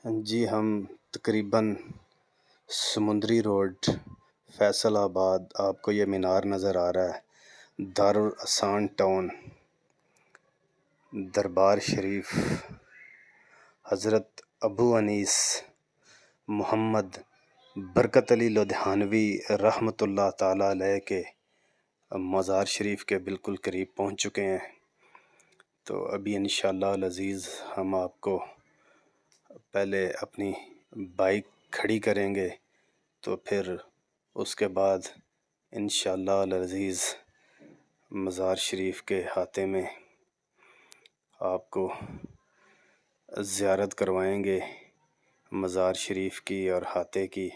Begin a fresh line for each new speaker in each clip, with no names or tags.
جی ہم تقریباً سمندری روڈ فیصل آباد، آپ کو یہ مینار نظر آ رہا ہے، دارالاحسان ٹاؤن، دربار شریف، حضرت ابو انیس محمد برکت علی لدھیانوی رحمۃ اللہ تعالیٰ علیہ کے مزار شریف کے بالکل قریب پہنچ چکے ہیں۔ تو ابھی انشاءاللہ العزیز ہم آپ کو پہلے اپنی بائک کھڑی کریں گے، تو پھر اس کے بعد انشاءاللہ العزیز مزار شریف کے احاطے میں آپ کو زیارت کروائیں گے مزار شریف کی اور احاطے کی۔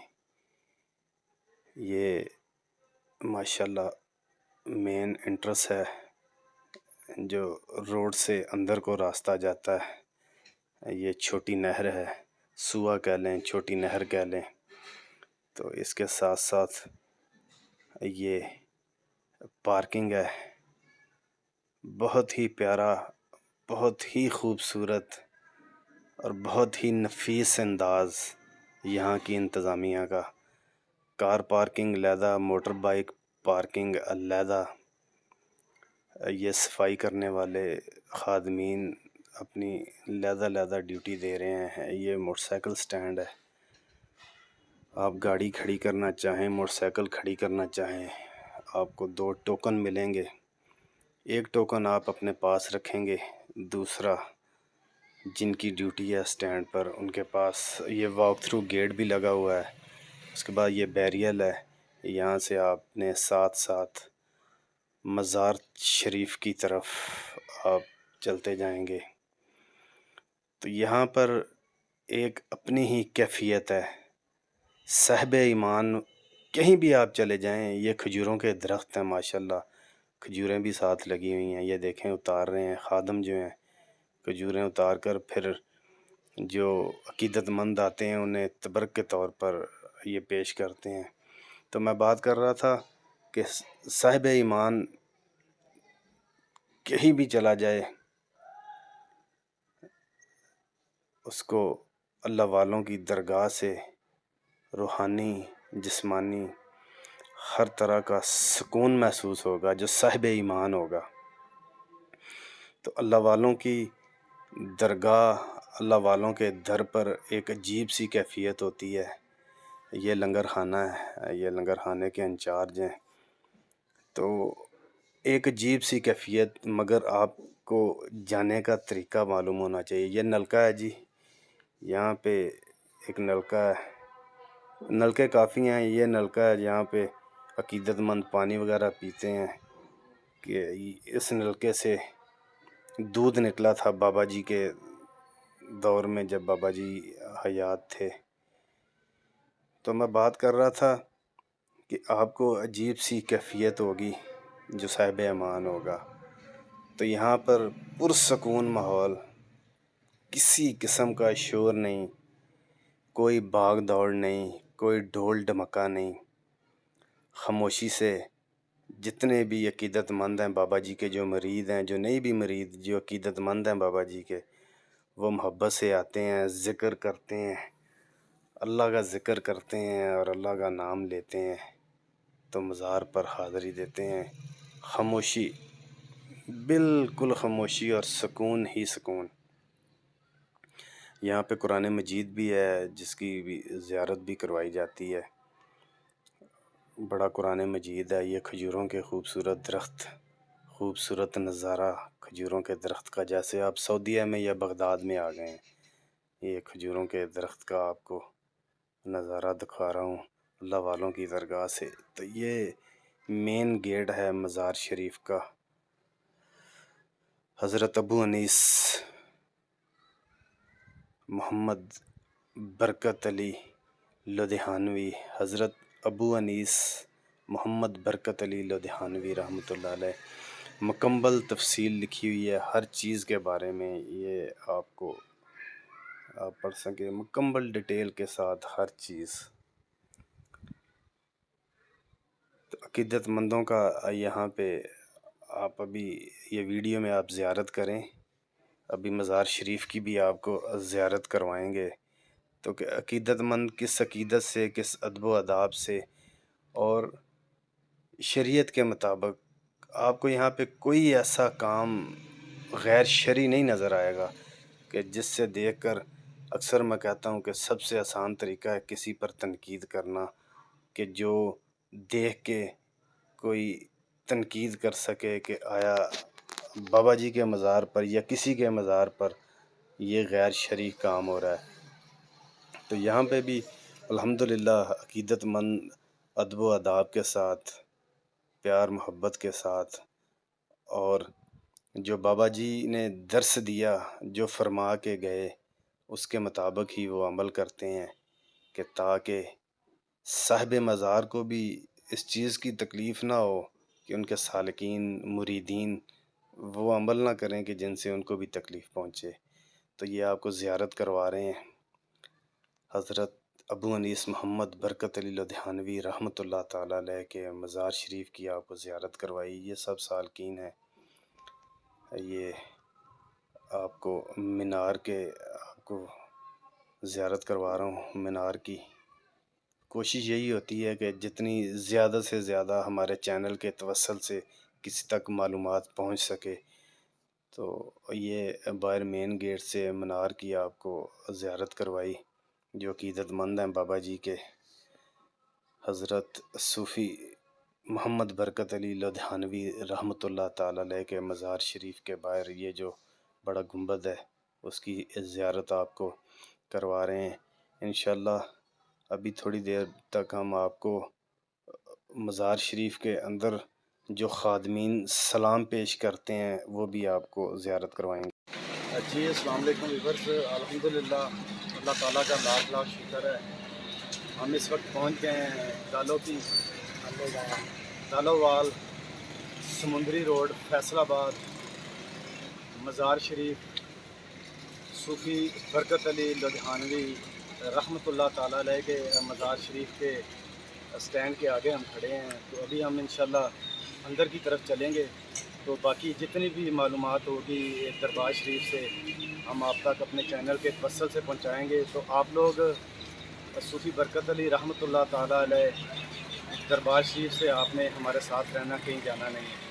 یہ ماشاءاللہ مین انٹرس ہے، جو روڈ سے اندر کو راستہ جاتا ہے۔ یہ چھوٹی نہر ہے، سوا کہہ لیں، چھوٹی نہر کہہ لیں۔ تو اس کے ساتھ ساتھ یہ پارکنگ ہے، بہت ہی پیارا، بہت ہی خوبصورت اور بہت ہی نفیس انداز یہاں کی انتظامیہ کا۔ کار پارکنگ علیحدہ، موٹر بائک پارکنگ علیحدہ۔ یہ صفائی کرنے والے خادمین اپنی علیحدہ ڈیوٹی دے رہے ہیں۔ یہ موٹر سائیکل سٹینڈ ہے، آپ گاڑی کھڑی کرنا چاہیں، موٹر سائیکل کھڑی کرنا چاہیں، آپ کو 2 ٹوکن ملیں گے۔ ایک ٹوکن آپ اپنے پاس رکھیں گے، دوسرا جن کی ڈیوٹی ہے سٹینڈ پر ان کے پاس۔ یہ واک تھرو گیٹ بھی لگا ہوا ہے، اس کے بعد یہ بیریل ہے، یہاں سے آپ نے ساتھ مزار شریف کی طرف آپ چلتے جائیں گے۔ تو یہاں پر ایک اپنی ہی کیفیت ہے، صاحب ایمان کہیں بھی آپ چلے جائیں۔ یہ کھجوروں کے درخت ہیں، ماشاءاللہ کھجوریں بھی ساتھ لگی ہوئی ہیں، یہ دیکھیں اتار رہے ہیں خادم جو ہیں، کھجوریں اتار کر پھر جو عقیدت مند آتے ہیں انہیں تبرک کے طور پر یہ پیش کرتے ہیں۔ تو میں بات کر رہا تھا کہ صاحب ایمان کہیں بھی چلا جائے، اس کو اللہ والوں کی درگاہ سے روحانی، جسمانی، ہر طرح کا سکون محسوس ہوگا جو صاحب ایمان ہوگا۔ تو اللہ والوں کی درگاہ، اللہ والوں کے در پر ایک عجیب سی کیفیت ہوتی ہے۔ یہ لنگر خانہ ہے، یہ لنگر خانے کے انچارج ہیں۔ تو ایک عجیب سی کیفیت، مگر آپ کو جانے کا طریقہ معلوم ہونا چاہیے۔ یہ نلکا ہے جی، یہاں پہ ایک نلکا ہے، نلکے کافی ہیں، یہ نلکا ہے جہاں پہ عقیدت مند پانی وغیرہ پیتے ہیں۔ کہ اس نلکے سے دودھ نکلا تھا بابا جی کے دور میں، جب بابا جی حیات تھے۔ تو میں بات کر رہا تھا کہ آپ کو عجیب سی کیفیت ہوگی جو صاحب ایمان ہوگا۔ تو یہاں پر پرسکون ماحول، کسی قسم کا شور نہیں، کوئی بھاگ دوڑ نہیں، کوئی ڈھول ڈھمکا نہیں، خاموشی سے جتنے بھی عقیدت مند ہیں بابا جی کے، جو مرید ہیں، جو نہیں بھی مرید، جو عقیدت مند ہیں بابا جی کے، وہ محبت سے آتے ہیں، ذکر کرتے ہیں، اللہ کا ذکر کرتے ہیں اور اللہ کا نام لیتے ہیں، تو مزار پر حاضری دیتے ہیں۔ خاموشی، بالکل خاموشی اور سکون ہی سکون۔ یہاں پہ قرآن مجید بھی ہے، جس کی بھی زیارت بھی کروائی جاتی ہے۔ بڑا قرآن مجید ہے۔ یہ کھجوروں کے خوبصورت درخت، خوبصورت نظارہ کھجوروں کے درخت کا، جیسے آپ سعودیہ میں یا بغداد میں آ گئے ہیں۔ یہ کھجوروں کے درخت کا آپ کو نظارہ دکھا رہا ہوں اللہ والوں کی درگاہ سے۔ تو یہ مین گیٹ ہے مزار شریف کا۔ حضرت ابو انیس محمد برکت علی لدھیانوی، حضرت ابو انیس محمد برکت علی لدھیانوی رحمۃ اللہ علیہ، مکمل تفصیل لکھی ہوئی ہے ہر چیز کے بارے میں۔ یہ آپ کو آپ پڑھ سکیں مکمل ڈیٹیل کے ساتھ ہر چیز۔ تو عقیدت مندوں کا یہاں پہ آپ ابھی یہ ویڈیو میں آپ زیارت کریں، ابھی مزار شریف کی بھی آپ کو زیارت کروائیں گے۔ تو کہ عقیدت مند کس عقیدت سے، کس ادب و آداب سے اور شریعت کے مطابق، آپ کو یہاں پہ کوئی ایسا کام غیر شرعی نہیں نظر آئے گا کہ جس سے دیکھ کر، اکثر میں کہتا ہوں کہ سب سے آسان طریقہ ہے کسی پر تنقید کرنا، کہ جو دیکھ کے کوئی تنقید کر سکے کہ آیا بابا جی کے مزار پر یا کسی کے مزار پر یہ غیر شرعی کام ہو رہا ہے۔ تو یہاں پہ بھی الحمدللہ عقیدت مند ادب و آداب کے ساتھ، پیار محبت کے ساتھ، اور جو بابا جی نے درس دیا، جو فرما کے گئے، اس کے مطابق ہی وہ عمل کرتے ہیں، کہ تاکہ صاحب مزار کو بھی اس چیز کی تکلیف نہ ہو کہ ان کے سالکین مریدین وہ عمل نہ کریں کہ جن سے ان کو بھی تکلیف پہنچے۔ تو یہ آپ کو زیارت کروا رہے ہیں حضرت ابو انیس محمد برکت علی لدھیانوی رحمۃ اللہ تعالیٰ علیہ کے مزار شریف کی آپ کو زیارت کروائی۔ یہ سب سالکین ہیں، یہ آپ کو مینار کے آپ کو زیارت کروا رہا ہوں۔ مینار کی کوشش یہی ہوتی ہے کہ جتنی زیادہ سے زیادہ ہمارے چینل کے توسل سے کسی تک معلومات پہنچ سکے، تو یہ باہر مین گیٹ سے مینار کی آپ کو زیارت کروائی۔ جو عقیدت مند ہیں بابا جی کے، حضرت صوفی محمد برکت علی لدھیانوی رحمۃ اللہ تعالیٰ علیہ کے مزار شریف کے باہر یہ جو بڑا گنبد ہے، اس کی زیارت آپ کو کروا رہے ہیں انشاءاللہ۔ ابھی تھوڑی دیر تک ہم آپ کو مزار شریف کے اندر جو خادمین سلام پیش کرتے ہیں وہ بھی آپ کو زیارت کروائیں گے۔
جی السلام علیکم ویورز، الحمدللہ اللہ تعالیٰ کا لاکھ لاکھ شکر ہے، ہم اس وقت پہنچ گئے ہیں دالو وال سمندری روڈ فیصل آباد، مزار شریف صوفی برکت علی لدھیانوی رحمۃ اللہ تعالیٰ علیہ کے مزار شریف کے اسٹینڈ کے آگے ہم کھڑے ہیں۔ تو ابھی ہم انشاءاللہ اندر کی طرف چلیں گے، تو باقی جتنی بھی معلومات ہوگی دربار شریف سے ہم آپ تک اپنے چینل کے توسل سے پہنچائیں گے۔ تو آپ لوگ صوفی برکت علی رحمۃ اللہ تعالیٰ علیہ دربار شریف سے آپ نے ہمارے ساتھ رہنا، کہیں جانا نہیں ہے۔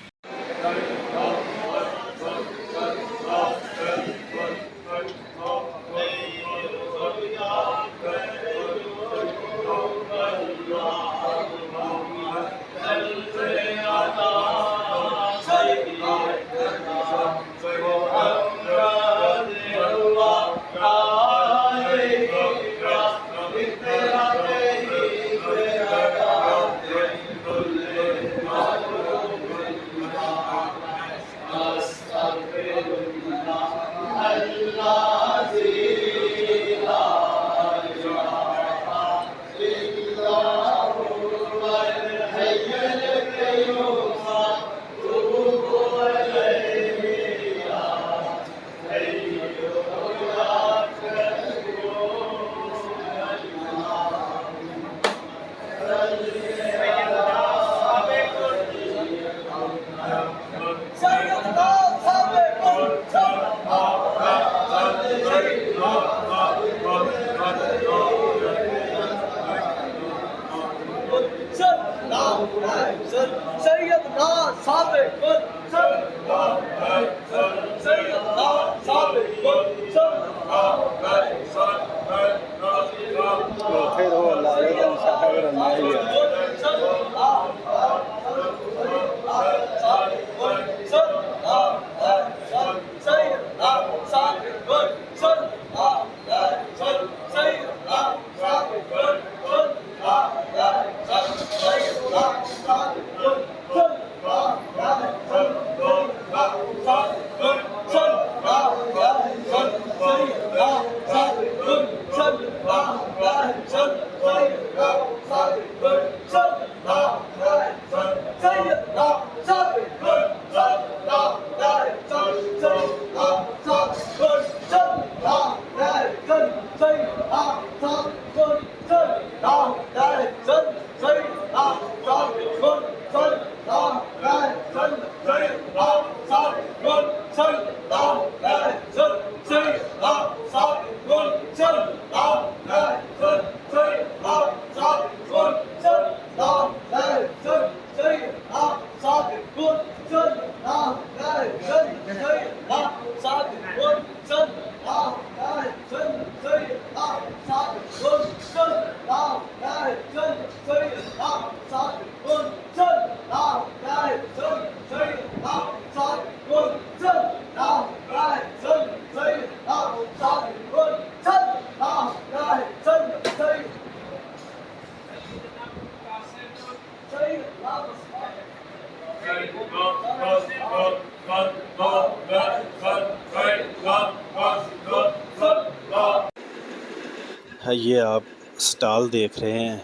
یہ آپ سٹال دیکھ رہے ہیں،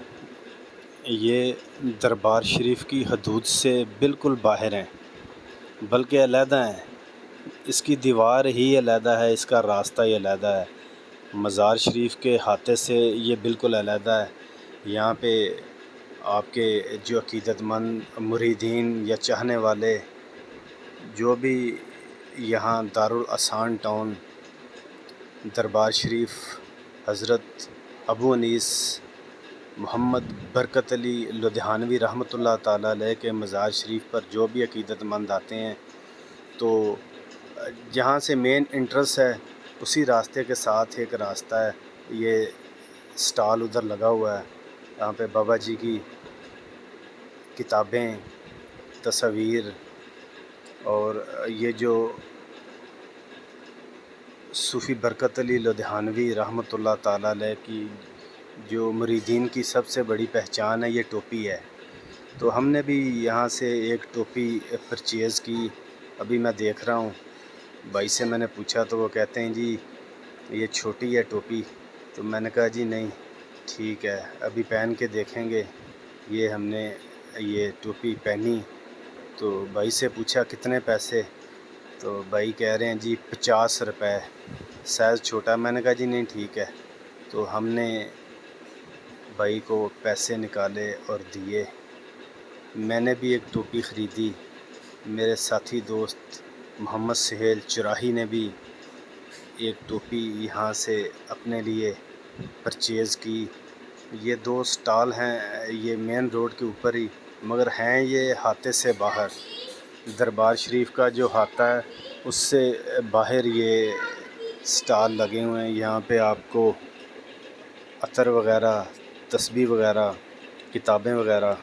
یہ دربار شریف کی حدود سے بالکل باہر ہیں، بلکہ علیحدہ ہیں۔ اس کی دیوار ہی علیحدہ ہے، اس کا راستہ ہی علیحدہ ہے۔ مزار شریف کے احاطے سے یہ بالکل علیحدہ ہے۔ یہاں پہ آپ کے جو عقیدت مند مریدین یا چاہنے والے جو بھی یہاں دارالاحسان ٹاؤن دربار شریف حضرت ابو انیس محمد برکت علی لدھیانوی رحمۃ اللہ تعالیٰ علیہ کے مزار شریف پر جو بھی عقیدت مند آتے ہیں، تو جہاں سے مین انٹرس ہے اسی راستے کے ساتھ ایک راستہ ہے، یہ سٹال ادھر لگا ہوا ہے۔ یہاں پہ بابا جی کی کتابیں، تصاویر، اور یہ جو صوفی برکت علی لدھیانوی رحمۃ اللہ تعالیٰ علیہ کی جو مریدین کی سب سے بڑی پہچان ہے، یہ ٹوپی ہے۔ تو ہم نے بھی یہاں سے ایک ٹوپی پرچیز کی، ابھی میں دیکھ رہا ہوں۔ بھائی سے میں نے پوچھا تو وہ کہتے ہیں جی یہ چھوٹی ہے ٹوپی، تو میں نے کہا جی نہیں ٹھیک ہے، ابھی پہن کے دیکھیں گے۔ یہ ہم نے یہ ٹوپی پہنی تو بھائی سے پوچھا کتنے پیسے، تو بھائی کہہ رہے ہیں جی 50 روپے، سائز چھوٹا۔ میں نے کہا جی نہیں ٹھیک ہے، تو ہم نے بھائی کو پیسے نکالے اور دیے۔ میں نے بھی ایک ٹوپی خریدی، میرے ساتھی دوست محمد سہیل چراہی نے بھی ایک ٹوپی یہاں سے اپنے لیے پرچیز کی۔ یہ دو سٹال ہیں، یہ مین روڈ کے اوپر ہی، مگر ہیں یہ احاطے سے باہر۔ دربار شریف کا جو احاطہ ہے اس سے باہر یہ سٹال لگے ہوئے ہیں۔ یہاں پہ آپ کو عطر وغیرہ، تسبیح وغیرہ، کتابیں وغیرہ۔